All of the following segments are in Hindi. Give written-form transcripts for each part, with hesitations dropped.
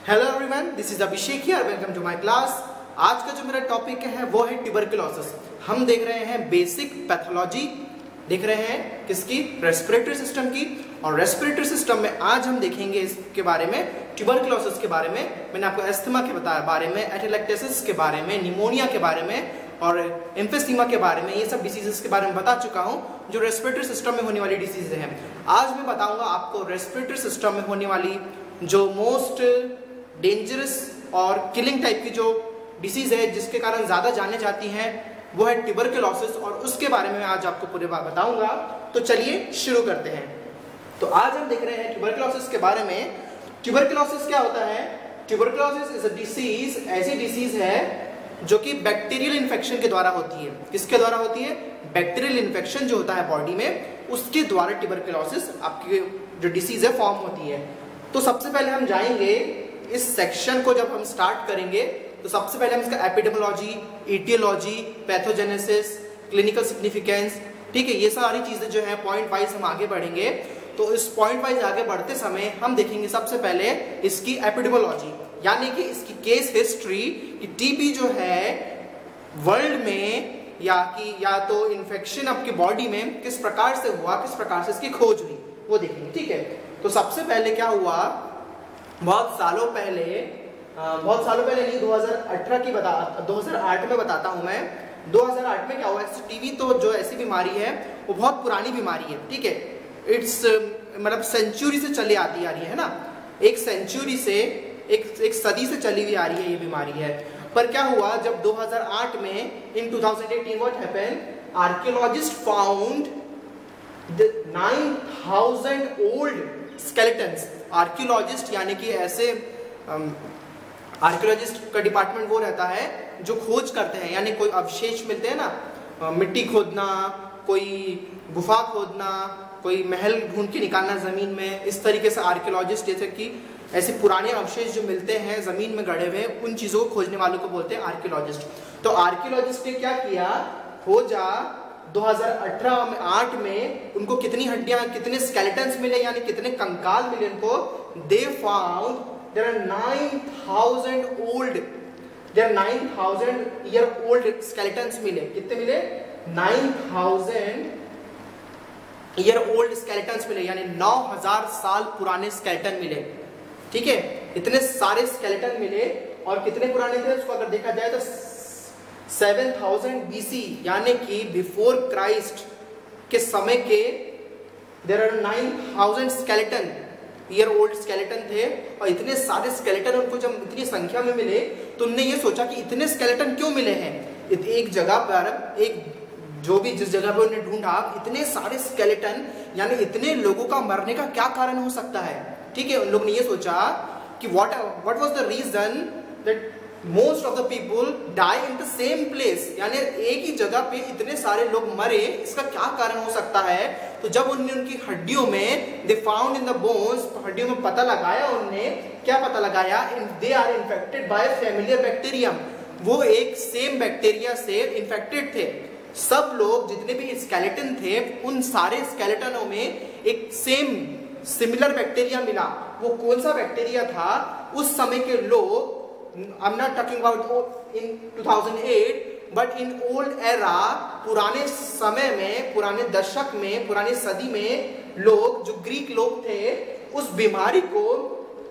Hello everyone, this is Abhishek here, welcome to my class. आज का जो मेरा टॉपिक है वो है ट्यूबरकुलोसिस। हम देख रहे हैं बेसिक पैथोलॉजी, देख रहे हैं किसकी, रेस्पिरेटरी सिस्टम की। और रेस्पिरेटरी सिस्टम में आज हम देखेंगे इसके बारे में, ट्यूबरकुलोसिस के बारे में। मैंने आपको एस्थमा के बारे में, एटेलेक्टेसिस के बारे में, निमोनिया के बारे में और एम्फिसीमा के बारे में, ये सब डिसीजेस के बारे में बता चुका हूं जो रेस्पिरेटरी सिस्टम में होने वाली डिसीज हैं। आज मैं बताऊंगा आपको रेस्पिरेटरी सिस्टम में होने वाली जो मोस्ट डेंजरस और किलिंग टाइप की जो डिसीज है, जिसके कारण ज्यादा जाने जाती हैं, वो है ट्यूबरकुलोसिस। और उसके बारे में आज आपको पूरी बात बताऊंगा। तो चलिए शुरू करते हैं। तो आज हम देख रहे हैं ट्यूबरकुलोसिस के बारे में। ट्यूबरकुलोसिस क्या होता है? ट्यूबरकुलोसिस इज अ डिसीज, ऐसी डिसीज है जो कि बैक्टीरियल इन्फेक्शन के द्वारा होती है। किसके द्वारा होती है? बैक्टीरियल इन्फेक्शन जो होता है बॉडी में, उसके द्वारा ट्यूबरकुलोसिस आपकी जो डिसीज है फॉर्म होती है। तो सबसे पहले हम जाएंगे इस सेक्शन को, जब हम स्टार्ट करेंगे तो सबसे पहले हम इसका epidemiology, aetiology, pathogenesis, clinical significance, ठीक है, ये सारी चीजें जो है पॉइंट वाइज हम आगे बढ़ेंगे। तो इस पॉइंट वाइज आगे बढ़ते समय हम देखेंगे सबसे पहले इसकी एपिडेमोलॉजी, यानी कि इसकी केस हिस्ट्री कि टीबी जो है वर्ल्ड में या तो इन्फेक्शन आपकी बॉडी में किस प्रकार से हुआ, किस प्रकार से इसकी खोज हुई, वो देखेंगे। ठीक है, तो सबसे पहले क्या हुआ, बहुत सालों पहले नहीं, 2008 में बताता हूं मैं। 2008 में क्या हुआ, टीबी तो जो ऐसी बीमारी है वो बहुत पुरानी बीमारी है। ठीक है, इट्स मतलब सेंचुरी से चली आती आ रही है ना, एक सेंचुरी से, एक सदी से चली हुई आ रही है ये बीमारी है। पर क्या हुआ, जब 2008 में इन 2018 what happened, archaeologist found 9000 old skeletons. Archaeologist यानी कि ऐसे आर्कियोलॉजिस्ट का डिपार्टमेंट वो रहता है जो खोज करते हैं, यानी कोई अवशेष मिलते हैं ना, मिट्टी खोदना, कोई गुफा खोदना, कोई महल ढूंढ के निकालना जमीन में, इस तरीके से आर्कियोलॉजिस्ट, जैसे कि ऐसे पुराने अवशेष जो मिलते हैं जमीन में गड़े हुए, उन चीजों को खोजने वालों को बोलते हैं आर्कियोलॉजिस्ट। तो आर्कियोलॉजिस्ट ने क्या किया, खोजा 2008 में उनको कितनी हड्डियां, कितने स्केलेटन्स मिले, यानी कितने कंकाल मिले उनको। They found there are 9000 year old skeletons मिले। कितने मिले? 9000 ईयर ओल्ड स्केलेटन्स मिले, यानी 9000 साल पुराने स्केलेटन मिले। ठीक है, इतने सारे स्केलेटन मिले। और कितने पुराने थे उसको अगर देखा जाए तो 7000 BC, यानी कि बिफोर क्राइस्ट के समय के there are 9000 skeleton, year old skeleton थे। और इतने सारे स्केलेटन उनको जब इतनी संख्या में मिले तो उन्होंने ये सोचा कि इतने स्केलेटन क्यों मिले हैं एक जगह पर, जिस जगह पर उन्होंने ढूंढा, इतने सारे स्केलेटन, यानी इतने लोगों का मरने का क्या कारण हो सकता है। ठीक है, उन लोगों ने ये सोचा कि what was the reason that most of the people die in the same place, यानी एक ही जगह पे इतने सारे लोग मरे, इसका क्या कारण हो सकता है। तो जब उन्होंने उनकी हड्डियों में, they found in the bones, हड्डियों में पता लगाया, उन्होंने क्या पता लगाया, they are infected by familiar bacterium. वो एक सेम बैक्टीरिया से इन्फेक्टेड थे। सब लोग जितने भी स्केलेटन थे, उन सारे स्केलेटनों में एक सिमिलर बैक्टीरिया मिला। वो कौन सा बैक्टीरिया था? उस समय के लोग, I'm not talking about in 2008, but in old era, पुराने समय में, पुराने दशक में, पुरानी सदी में लोग, जो ग्रीक लोग थे, उस बीमारी को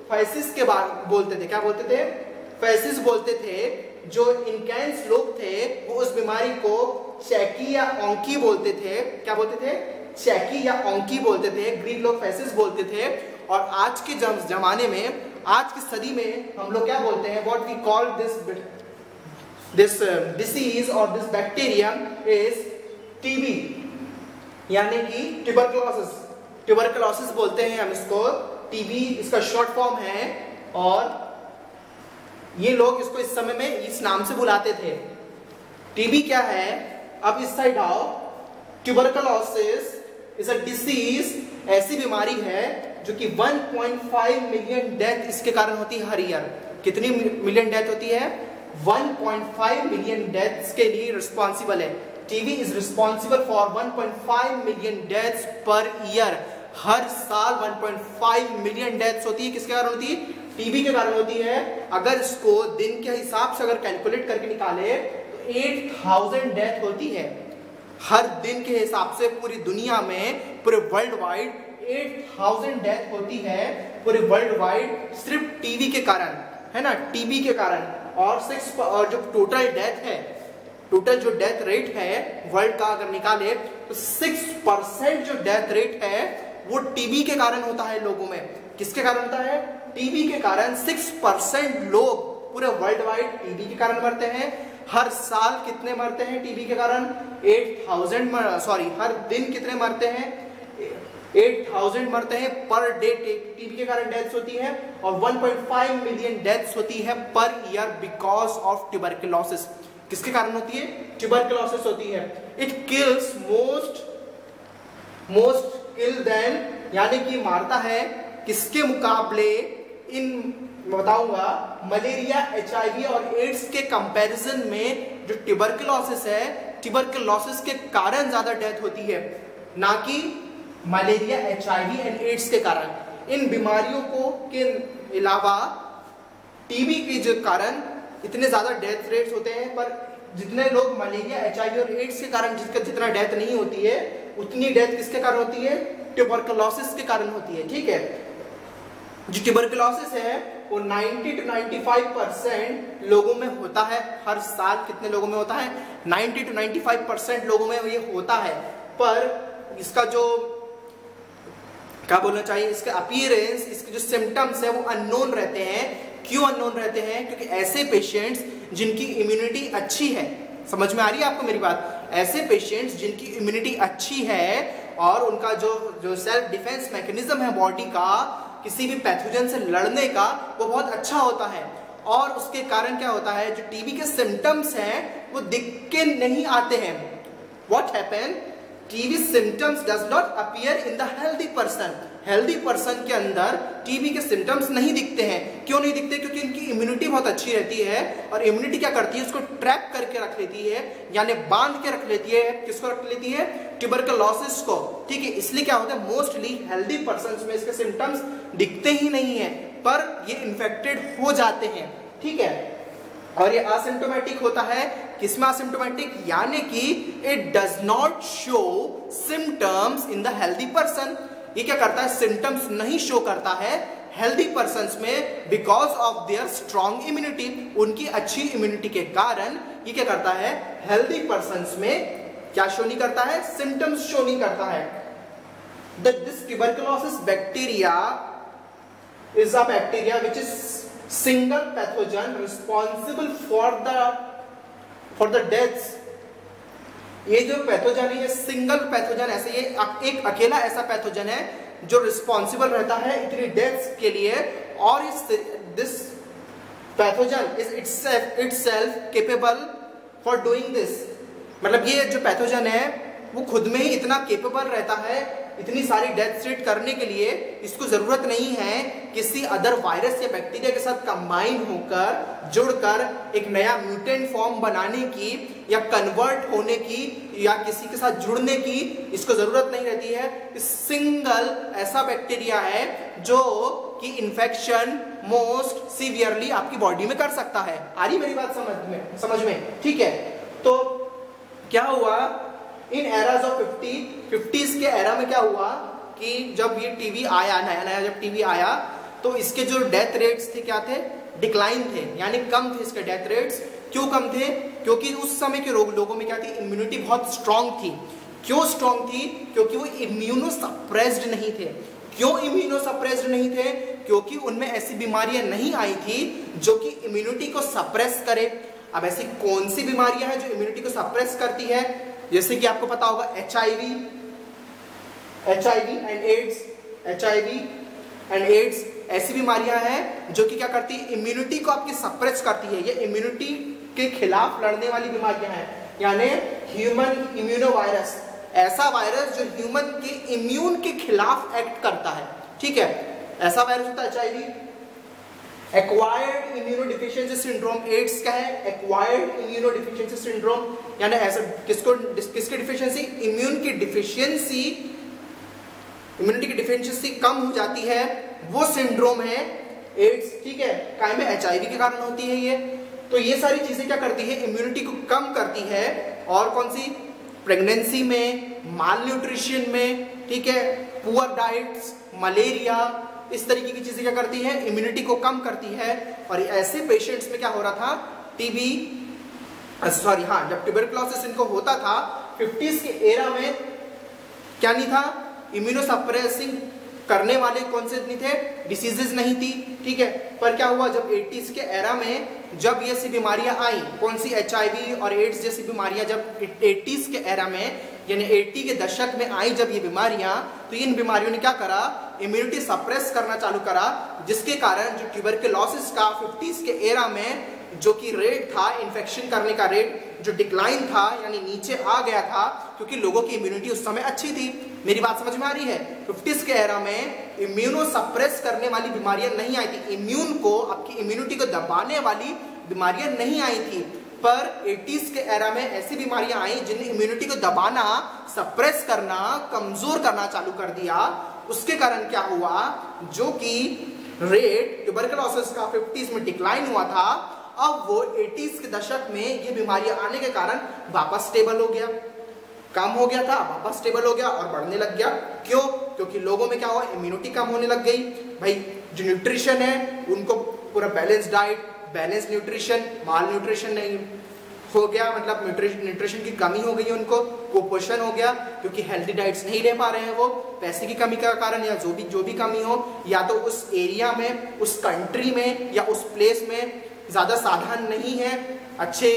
फैसिस के बाद बोलते थे। क्या बोलते थे? फैसिस बोलते थे। जो इनकैंस लोग थे वो उस बीमारी को चैकी या ऑंकी बोलते थे। क्या बोलते थे? चैकी या ऑंकी बोलते थे। ग्रीक लोग फैसिस बोलते थे। और आज के जमाने में, आज की सदी में हम लोग क्या बोलते हैं, what we call this disease और दिस बैक्टीरियम इज टीबी, यानी कि ट्यूबरकुलोसिस। ट्यूबरकुलोसिस बोलते हैं हम इसको, टीबी इसका शॉर्ट फॉर्म है। और ये लोग इसको इस समय में इस नाम से बुलाते थे। टीबी क्या है? अब इस साइड आओ। ट्यूबरकुलोसिस इज अ डिसीज, ऐसी बीमारी है जो कि 1.5 मिलियन डेथ इसके कारण होती है हर ईयर। कितनी मिलियन डेथ होती है? 1.5 मिलियन डेथ्स के लिए रिस्पॉन्सिबल है। TB is responsible for 1.5 million deaths per year. हर साल 1.5 मिलियन डेथ्स होती है, किसके कारण होती है? टीबी के कारण होती है। अगर इसको दिन के हिसाब से अगर कैलकुलेट करके निकाले तो 8000 डेथ होती है हर दिन के हिसाब से पूरी दुनिया में, पूरे वर्ल्ड वाइड 8000 डेथ होती है पूरे वर्ल्ड वाइड सिर्फ टीबी के कारण, है ना, टीबी के कारण। और जो टोटल डेथ है, टोटल जो डेथ रेट है वर्ल्ड का अगर निकाले तो 6% जो डेथ रेट है वो टीबी के कारण होता है लोगों में। किसके कारण होता है? टीबी के कारण 6% लोग पूरे वर्ल्ड वाइड टीबी के कारण मरते हैं। हर साल कितने मरते हैं टीबी के कारण? 8000 हर दिन कितने मरते हैं? 8000 मरते हैं पर डे टीबी के कारण डेथ्स होती है। और 1.5 मिलियन डेथ्स होती है per year because of tuberculosis. किसके कारण होती है? ट्यूबरकुलोसिस होती है। It kills most kill then, यानी कि मारता है किसके मुकाबले? इन बताऊंगा, मलेरिया, HIV और एड्स के कंपैरिजन में जो ट्यूबरकुलोसिस है, ट्यूबरकुलोसिस के कारण ज्यादा डेथ होती है, ना कि मलेरिया, HIV एंड एड्स के कारण। इन बीमारियों को के अलावा टीबी के जो कारण इतने ज्यादा डेथ रेट्स होते हैं, पर जितने लोग मलेरिया, HIV और एड्स के कारण जितना डेथ नहीं होती है, उतनी डेथ किसके कारण होती है? ट्यूबरकुलोसिस के कारण होती है। ठीक है, जो ट्यूबरकुलोसिस है वो 90 to 95% लोगों में होता है हर साल। कितने लोगों में होता है? 90 to 95% लोगों में ये होता है। पर इसका जो क्या बोलना चाहिए, इसका अपीयरेंस, इसके जो सिम्टम्स है वो अननोन रहते हैं। क्यों अननोन रहते हैं? क्योंकि ऐसे पेशेंट्स जिनकी इम्यूनिटी अच्छी है, समझ में आ रही है आपको मेरी बात? ऐसे पेशेंट्स जिनकी इम्यूनिटी अच्छी है और उनका जो सेल्फ डिफेंस मैकेनिज्म है बॉडी का किसी भी पैथोजन से लड़ने का, वो बहुत अच्छा होता है। और उसके कारण क्या होता है, जो टीबी के सिम्टम्स हैं वो दिख के नहीं आते हैं। What happen? TB symptoms does not appear in the healthy person. Healthy person के अंदर टीबी के सिम्टम्स नहीं दिखते हैं। क्यों नहीं दिखते? क्योंकि इनकी इम्यूनिटी बहुत अच्छी रहती है। और इम्यूनिटी क्या करती है? उसको ट्रैप करके रख लेती है, यानी बांध के रख लेती है। किसको रख लेती है? ट्यूबरकुलोसिस को। ठीक है, इसलिए क्या होता है, मोस्टली हेल्दी पर्सन में इसके सिम्टम्स दिखते ही नहीं है, पर ये इन्फेक्टेड हो जाते हैं। ठीक है, और ये असिम्प्टोमेटिक होता है। किसमें असिम्प्टोमेटिक? यानी कि it does not show symptoms in the healthy person. ये क्या करता है? सिम्टम्स नहीं शो करता है हेल्दी पर्सन्स में because of their strong immunity. उनकी अच्छी इम्यूनिटी के कारण ये क्या करता है? हेल्दी पर्सन्स में क्या शो नहीं करता है? सिम्टम्स शो नहीं करता है। This tuberculosis bacteria is a bacteria which is single pathogen responsible for the deaths। ये जो पैथोजन है ये सिंगल पैथोजन, ऐसे ये एक अकेला ऐसा पैथोजन है जो रिस्पॉन्सिबल रहता है इतनी डेथ्स के लिए। और this pathogen is itself capable for doing this. मतलब ये जो पैथोजन है वो खुद में ही इतना केपेबल रहता है इतनी सारी डेथ रेट करने के लिए। इसको जरूरत नहीं है किसी अदर वायरस या बैक्टीरिया के साथ कंबाइन होकर, जुड़कर एक नया म्यूटेंट फॉर्म बनाने की या कन्वर्ट होने की या किसी के साथ जुड़ने की इसको जरूरत नहीं रहती है। सिंगल ऐसा बैक्टीरिया है जो कि इन्फेक्शन मोस्ट सीवियरली आपकी बॉडी में कर सकता है। आ रही मेरी बात समझ में? ठीक है, तो क्या हुआ इन एराज ऑफ 50s के एरा में क्या हुआ कि जब ये टीवी आया, नया जब टीवी आया तो इसके जो डेथ रेट्स थे क्या थे? डिक्लाइन थे, यानी कम थे इसके डेथ रेट्स। क्यों कम थे? क्योंकि उस समय के लोगों में क्या थी? इम्यूनिटी बहुत स्ट्रांग थी। क्यों स्ट्रांग थी? क्योंकि वो इम्यूनो सप्रेस्ड नहीं थे। क्यों इम्यूनो सप्रेस्ड नहीं थे? क्योंकि उनमें ऐसी बीमारियां नहीं आई थी जो कि इम्यूनिटी को सप्रेस करे। अब ऐसी कौन सी बीमारियां हैं जो इम्यूनिटी को सप्रेस करती है? जैसे कि आपको पता होगा HIV एंड एड्स ऐसी बीमारियां हैं जो कि क्या करती है? इम्यूनिटी को आपकी सप्रेस करती है। ये इम्यूनिटी के खिलाफ लड़ने वाली बीमारियां हैं, यानी ह्यूमन इम्यूनो वायरस, ऐसा वायरस जो ह्यूमन के इम्यून के खिलाफ एक्ट करता है। ठीक है, ऐसा वायरस होता है HIV। Acquired immunodeficiency syndrome, AIDS क्या है? एक्वायर्ड इम्यूनोडिफिशियंसी सिंड्रोम, यानी ऐसा किसकी डिफिशियंसी? इम्यूनिटी की डिफिशियंसी कम हो जाती है, वो सिंड्रोम है एड्स, ठीक है, काय में HIV के कारण होती है ये। तो ये सारी चीजें क्या करती है, इम्यूनिटी को कम करती है। और कौन सी, प्रेगनेंसी में, माल न्यूट्रिशन में, ठीक है, पुअर डाइट्स, मलेरिया, इस तरीके की चीजें क्या करती है, इम्यूनिटी को कम करती है। और ऐसे पेशेंट्स में क्या हो रहा था, टीबी, सॉरी हाँ, जब ट्यूबरकुलोसिस इनको होता था 50s के एरा में क्या नहीं था, इम्यूनोसप्रेसिंग करने वाले कौन से नहीं थे, डिसीजेस नहीं थी, ठीक है। पर क्या हुआ, जब 80s के एरा में जब ये सी बीमारियां आई, कौन सी, HIV और एड्स जैसी बीमारियां जब 80s के एरा में यानी 80 के दशक में आई जब ये बीमारियां, तो इन बीमारियों ने क्या करा, इम्यूनिटी सप्रेस करना चालू करा, जिसके कारण जो ट्यूबरकुलोसिस का 50s के एरा में जो कि रेट था, इन्फेक्शन करने का रेट जो डिक्लाइन था, यानी नीचे आ गया था, क्योंकि लोगों की इम्यूनिटी उस समय अच्छी थी। मेरी बात समझ में आ रही है? 50s के एरा में इम्यूनो सप्रेस करने वाली बीमारियां नहीं आई थी, इम्यून को, आपकी इम्यूनिटी को दबाने वाली बीमारियां नहीं आई थी। पर 80s के एरा में ऐसी बीमारियां आई जिन्हें इम्यूनिटी को दबाना, सप्रेस करना, कमजोर करना चालू कर दिया। उसके कारण क्या हुआ, जो कि रेट ट्यूबरकुलोसिस का 50s में डिक्लाइन हुआ था, अब वो 80s के दशक में ये बीमारियां आने के कारण वापस स्टेबल हो गया, कम हो गया था, वापस स्टेबल हो गया और बढ़ने लग गया। क्यों? क्योंकि लोगों में क्या हुआ, इम्यूनिटी कम होने लग गई। भाई जो न्यूट्रिशन है उनको पूरा बैलेंस डाइट, बैलेंस न्यूट्रिशन, माल न्यूट्रिशन नहीं हो गया, मतलब न्यूट्रिशन की कमी हो गई, उनको कुपोषण हो गया, क्योंकि हेल्थी डाइट्स नहीं ले पा रहे हैं वो, पैसे की कमी के कारण या जो भी कमी हो, या तो उस एरिया में, उस कंट्री में या उस प्लेस में ज्यादा साधन नहीं है अच्छे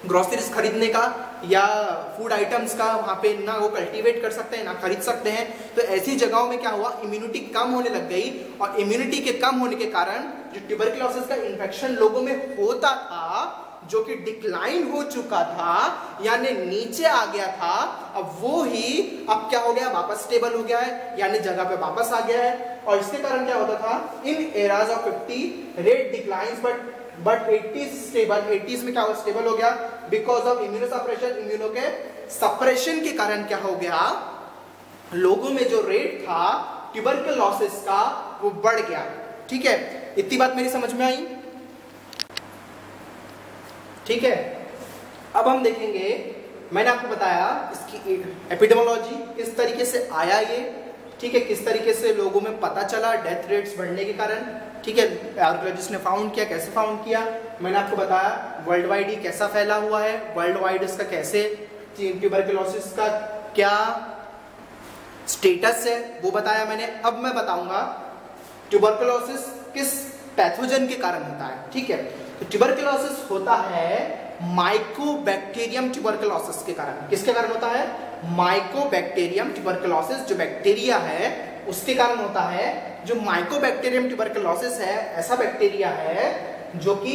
ग्रोसरीज खरीदने का या फूड आइटम्स का, वहाँ पे ना वो कल्टीवेट कर सकते हैं ना खरीद सकते हैं। तो ऐसी जगहों में क्या हुआ, इम्यूनिटी कम होने लग गई, और इम्यूनिटी के कम होने के कारण जो ट्यूबरकुलोसिस का इन्फेक्शन लोगों में होता था, जो कि डिक्लाइन हो चुका था, यानी नीचे आ गया था, अब वो ही अब क्या हो गया, वापस स्टेबल हो गया है, यानी जगह पे वापस आ गया है। और इसके कारण क्या होता था, in eras of 50 rate declines but 80s stable, 80s में क्या हो, स्टेबल हो गया, बिकॉज ऑफ इम्यूनोसप्रेशन, इम्यूनो के सप्रेशन के कारण क्या हो गया, लोगों में जो रेट था ट्यूबरकुलोसिस का वो बढ़ गया। ठीक है, इतनी बात मेरी समझ में आई? ठीक है, अब हम देखेंगे, मैंने आपको बताया इसकी एपिडेमोलॉजी किस तरीके से आया ये, ठीक है, किस तरीके से लोगों में पता चला डेथ रेट्स बढ़ने के कारण, ठीक है, आर्कियोलॉजिस्ट ने फाउंड किया, कैसे फाउंड किया, मैंने आपको बताया वर्ल्ड वाइड ही कैसा फैला हुआ है, वर्ल्ड वाइड इसका कैसे ट्यूबरकुलोसिस का क्या स्टेटस है वो बताया मैंने। अब मैं बताऊंगा ट्यूबरकुलोसिस किस पैथोजन के कारण होता है। ठीक है, तो ट्यूबरकुलोसिस होता है माइकोबैक्टीरियम ट्यूबरकुलोसिस के कारण। किसके कारण होता है? माइकोबैक्टीरियम ट्यूबरकुलोसिस, जो बैक्टीरिया है उसके कारण होता है। जो माइकोबैक्टीरियम ट्यूबरकुलोसिस है, ऐसा बैक्टीरिया है जो कि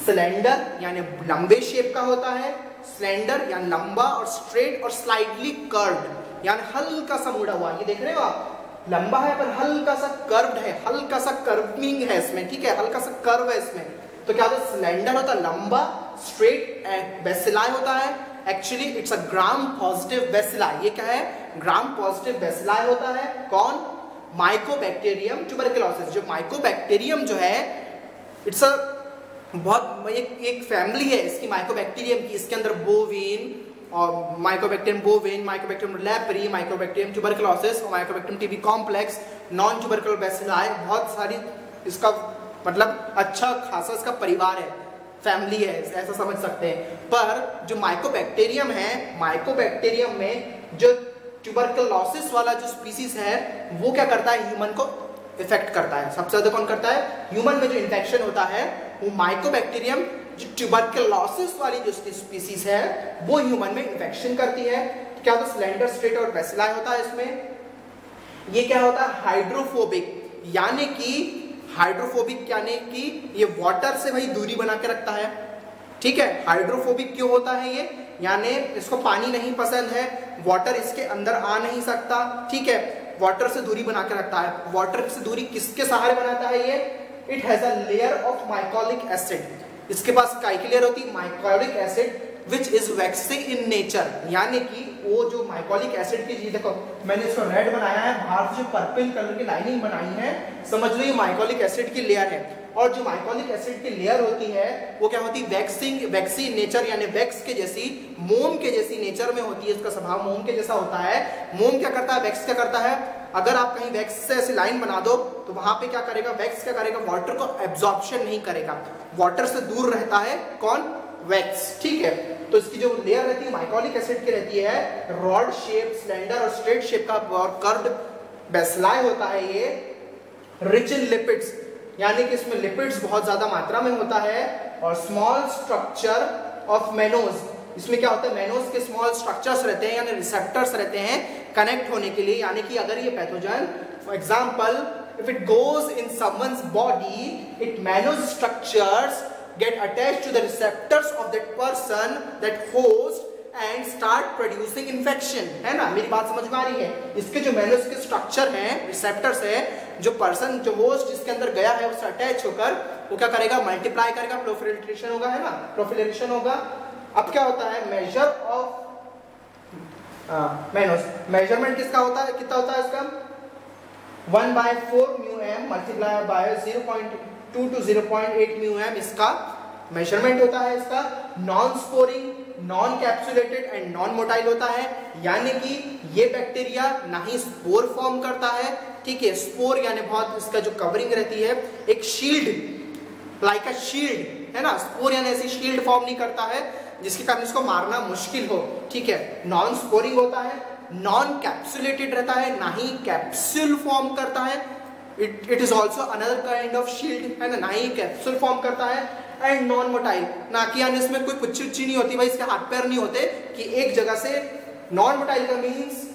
सिलेंडर यानी लंबे शेप का होता है, सिलेंडर यानी लंबा, और स्ट्रेट और स्लाइडली कर्व्ड यानी हल्का सा मुड़ा हुआ। ये देख रहे हो आप, लंबा है पर हल्का सा कर्व्ड है, हल्का सा कर्विंग है इसमें, ठीक है, हल्का सा कर्व है इसमें। तो क्या होता है, सिलेंडर होता है लंबा, स्ट्रेट, बेसिलाई होता है। Actually it's a gram positive bacilli. ये क्या है? ग्राम पॉजिटिव बेसिलाई होता है। कौन? Mycobacterium tuberculosis. जो माइकोबैक्टीरियम जो है, इट्स अ बहुत एक फैमिली है इसकी माइकोबैक्टीरियम की। इसके अंदर बोविन और mycobacterium bovine, mycobacterium leprae, mycobacterium tuberculosis और mycobacterium TB complex, non tubercular bacilli, बहुत सारी इसका मतलब अच्छा खासा इसका परिवार है, फैमिली है, ऐसा समझ सकते हैं। पर जो माइकोबैक्टीरियम है, माइकोबैक्टीरियम में जो ट्यूबरकुलोसिस वाला जो स्पीसीज है वो क्या करता है, ह्यूमन को इफेक्ट करता है। सबसे ज्यादा कौन करता है? ह्यूमन में जो इन्फेक्शन होता है वो माइकोबैक्टीरियम, जो ट्यूबरकुलोसिस वाली जो स्पीसीज है वो ह्यूमन में इन्फेक्शन करती है। क्या होता है? सिलेंडर, स्ट्रेट और बेसिलाई होता है इसमें। ये क्या होता है? हाइड्रोफोबिक, यानी कि हाइड्रोफोबिक यानी कि ये वाटर से भाई दूरी बना के रखता है। ठीक है, हाइड्रोफोबिक क्यों होता है ये? यानी इसको पानी नहीं पसंद है, वाटर इसके अंदर आ नहीं सकता। ठीक है, वाटर से दूरी बना के रखता है। वाटर से दूरी किसके सहारे बनाता है ये? It has a layer of mycolic acid. इसके पास काय की लेयर होती है? Mycolic acid, which is waxing in nature, यानी कि वो जो माइकोलिक एसिड की, देखो मैंने इसको रेड बनाया है, बाहर से जो पर्पल कलर की लाइनिंग बनाई है, समझ लो ये माइकोलिक एसिड की लेयर है। और जो माइकोलिक एसिड की लेयर होती है वो क्या होती है, वैक्सी नेचर, यानी वैक्स के जैसी, मोम के जैसी नेचर में होती है, इसका स्वभाव मोम के जैसा होता है। मोम क्या करता है, वैक्स क्या करता है, अगर आप कहीं वैक्स से ऐसी लाइन बना दो तो वहां पे क्या करेगा, वैक्स क्या करेगा, वाटर को एब्जॉर्प्शन नहीं करेगा, वाटर से दूर रहता है कौन, वैक्स, ठीक है। तो इसकी जो लेयर रहती है माइकोलिक एसिड की रहती है रॉड शेप, स्लेंडर और स्ट्रेट शेप का, और कर्व्ड बेसिलाई होता है ये, रिच इन लिपिड्स, यानी कि इसमें लिपिड्स बहुत ज्यादा मात्रा में होता है, और स्मॉल स्ट्रक्चर ऑफ मेनोज, इसमें क्या होता है, मेनोज के स्मॉल स्ट्रक्चर्स रहते हैं, यानी रिसेप्टर्स रहते हैं कनेक्ट होने के लिए, यानी कि अगर ये pathogen, for example if it goes in someone's body, it mannose structures get attached to the receptors of that person, that host, and start producing infection, है ना, मेरी बात समझ में आ रही है। इसके जो मेनोज के स्ट्रक्चर हैं, रिसेप्टर्स है, जो पर्सन, जो होस्ट जिसके अंदर गया है उससे अटैच होकर वो क्या करेगा, मल्टीप्लाई करेगा, प्रोफिलेशन होगा, है ना, प्रोफिलेशन होगा। अब क्या होता है, मेजर ऑफ मेनोज, मेजरमेंट किसका होता है, कितना होता है इसका, 1/4 μm multiply by 0.2 to 0.8 μm इसका मेजरमेंट होता है। इसका non sporing, non capsulated and non motile होता है, यानी कि ये बैक्टीरिया ना ही स्पोर फॉर्म करता है, ठीक है, स्पोर यानी बहुत इसका जो कवरिंग रहती है, एक शील्ड, लाइक अ शील्ड, है ना, स्पोर यानी ऐसी शील्ड फॉर्म नहीं करता है जिसके कारण इसको मारना मुश्किल हो, ठीक है। नॉन स्पोरिंग होता है, नॉन कैप्सुलेटेड रहता है, ना ही कैप्सूल फॉर्म करता है, it is also another kind of shield, है ना, ही कैप्सूल फॉर्म करता है, एंड नॉन मोटाइल, ना कि यानी इसमें कोई पुच्ची उच्ची नहीं होती, भाई इसके हाथ पैर नहीं होते कि एक जगह से, नॉन मोटाइल का means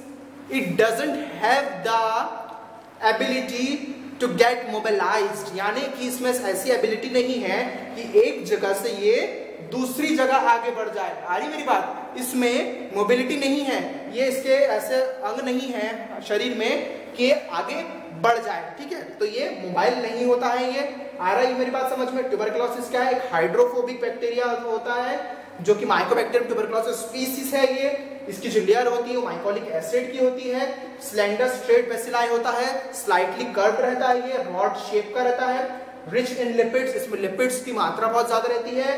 it doesn't have the ability to get mobilised, यानी कि इसमें ऐसी एबिलिटी नहीं है कि एक जगह से ये दूसरी जगह आगे बढ़ जाए, आ रही मेरी बात, इसमें मोबिलिटी नहीं है, ये इसके ऐसे अंग नहीं है शरीर में कि आगे बढ़ जाए, ठीक है, तो ये मोबाइल नहीं होता है, ये आ रहा है मेरी बात समझ में। ट्यूबरकुलोसिस क्या है, एक हाइड्रोफोबिक बैक्टीरिया होता है जो कि माइकोबैक्टीरियम ट्यूबरकुलोसिस स्पीसीज है ये, इसकी जो लेयर होती है वो माइकोलिक एसिड की होती है, स्लेंडर स्ट्रेट बेसिलाई होता है, स्लाइटली कर्व्ड रहता है, ये रॉड शेप का रहता है, रिच इन लिपिड्स, इसमें लिपिड्स की मात्रा बहुत ज्यादा रहती है,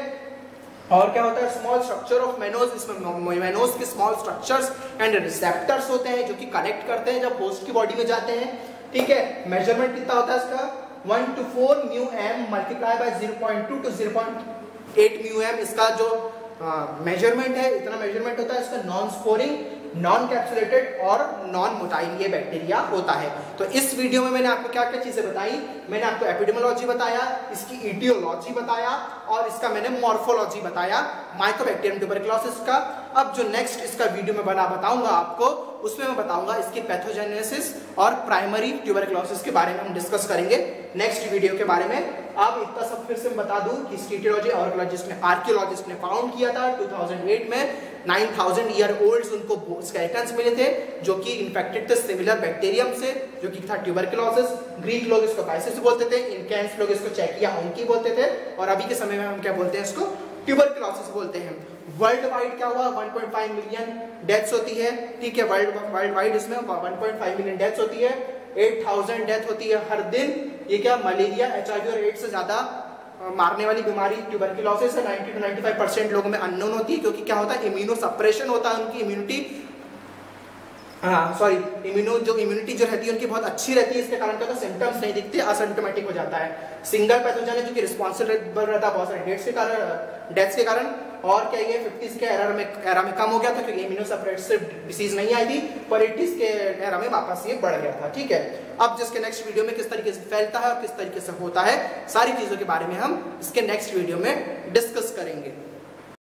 और क्या होता है, स्मॉल स्ट्रक्चर ऑफ मेनोज, इसमें मेनोज के स्मॉल स्ट्रक्चर्स एंड रिसेप्टर्स होते हैं जो कि कनेक्ट करते हैं जब होस्ट की बॉडी में जाते हैं, ठीक है। मेजरमेंट कितना होता है इसका, 1 to 4 μm multiply by 0.2 to 0.8 μm इसका जो मेजरमेंट है, इतना मेजरमेंट होता है इसका। नॉन स्पोरिंग, नॉन कैप्सुलेटेड और नॉन मोटाइल ये बैक्टीरिया होता है। तो इस वीडियो में मैंने आपको क्या क्या चीजें बताई, मैंने आपको एपिडेमियोलॉजी बताया, इसकी ईटियोलॉजी बताया, और इसका मैंने मॉर्फोलॉजी बताया माइकोबैक्टीरियम ट्यूबरकुलोसिस का। अब जो नेक्स्ट इसका वीडियो में बताऊंगा आपको, उसमें मैं बताऊंगा इसकी पैथोजेनेसिस और प्राइमरी ट्यूबरकुलोसिस के बारे में हम डिस्कस करेंगे नेक्स्ट वीडियो के बारे में। अब इतना सब फिर से मैं बता दूं कि इसकी ईटियोलॉजी आर्कियोलॉजिस्ट ने फाउंड किया था 2008 में। 9000 ईयर ओल्ड उनको स्केलेटन्स मिले थे जो कि इन्फेक्टेड थे सिमिलर बैक्टीरियम से, जो कि था ट्यूबरकुलोसिस। ग्रीक लोग इसको बाइसिस बोलते थे, इनकेंस लोग इसको चेकिया उनकी बोलते थे, और अभी के समय में हम क्या बोलते हैं, इसको ट्यूबरकुलोसिस बोलते हैं। वर्ल्ड वाइड क्या हुआ, 1.5 मिलियन डेथ्स होती है, ठीक है, वर्ल्ड वाइड इसमें 1.5 मिलियन डेथ्स होती है, 8000 डेथ होती है हर दिन। ये क्या, मलेरिया, HIV और एड्स से ज्यादा मारने वाली बीमारी ट्यूबरकुलोसिस है। 90 to 95% लोगों में अननोन होती है, क्योंकि क्या होता है, इम्यूनो सप्रेशन होता है, उनकी इम्यूनिटी इम्यूनिटी जो रहती है उनकी बहुत अच्छी रहती है, इसके कारण क्या होता है, सिम्टम्स नहीं दिखते, असिम्प्टोमेटिक हो जाता है। सिंगल पैथोजन है जो कि रिस्पॉन्सिबल रहता है बहुत सारे डेथ्स के कारण। और क्या ये 50s के एरा में कम हो गया था क्योंकि इम्यूनो सप्रेसिव डिसीज नहीं आई थी, पर 80s के एरा में वापस ये बढ़ गया था, ठीक है। अब जिसके नेक्स्ट वीडियो में किस तरीके से फैलता है और किस तरीके से होता है, सारी चीजों के बारे में हम इसके नेक्स्ट वीडियो में डिस्कस करेंगे।